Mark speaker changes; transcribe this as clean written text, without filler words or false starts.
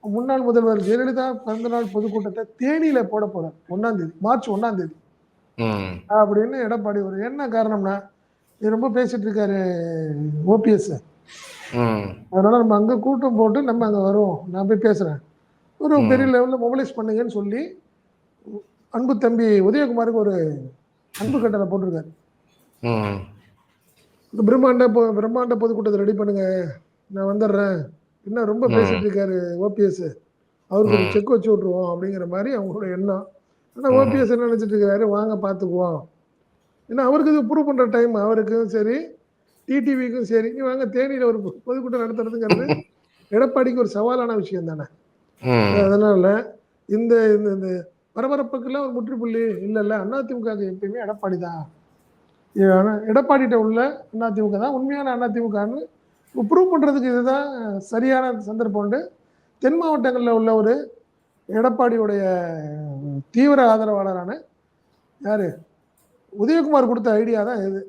Speaker 1: முன்னாள் முதல்வர் ஜெயலலிதா பிறந்த நாள் பொதுக்கூட்டத்தை தேனியில போட போறார். 1ஆம் தேதி, மார்ச் 1ஆம் தேதி அப்படின்னு எடப்பாடி ஒரு என்ன காரணம்னா, இது ரொம்ப பேசிட்டு இருக்காரு ஓபிஎஸ். அதனால நம்ம அங்க கூட்டம் போட்டு நம்ம அங்க வருவோம், நான் போய் பேசுறேன், ஒரு பெரிய லெவல்ல மொபிலைஸ் பண்ணுங்கன்னு சொல்லி அன்பு தம்பி உதயகுமாருக்கு ஒரு அன்பு கட்டளை போட்டிருக்காரு. பிரம்மாண்ட பொதுக்கூட்டத்தை ரெடி பண்ணுங்க, நான் வந்துடுறேன், என்ன ரொம்ப பேசிட்டு இருக்காரு ஓபிஎஸ், அவருக்கு ஒரு செக் வச்சு விட்டுருவோம் அப்படிங்கிற மாதிரி அவங்களோட எண்ணம். ஆனால் ஓபிஎஸ் என்ன நினைச்சிட்டு இருக்காரு, வாங்க பார்த்துக்குவோம், ஏன்னா அவருக்கு இது ப்ரூவ் பண்ற டைம், அவருக்கும் சரி டிடிவிக்கும் சரி, நீ வாங்க தேனியில் ஒரு பொதுக்கூட்டம் நடத்துறதுங்கிறது எடப்பாடிக்கு ஒரு சவாலான விஷயம் தானே. அதனால இந்த இந்த பரபரப்புக்கெல்லாம் ஒரு முற்றுப்புள்ளி இல்லைல்ல, அதிமுக எப்பயுமே எடப்பாடி தான், எடப்பாடிட்ட உள்ள அதிமுக தான் உண்மையான அதிமுகன்னு ப்ரூவ் பண்றதுக்கு இதுதான் சரியான சந்தர்ப்பம். தென் மாவட்டங்களில் உள்ள ஒரு எடப்பாடியுடைய தீவிர ஆதரவாளரான யாரு உதயகுமார் கொடுத்த ஐடியா தான் இது.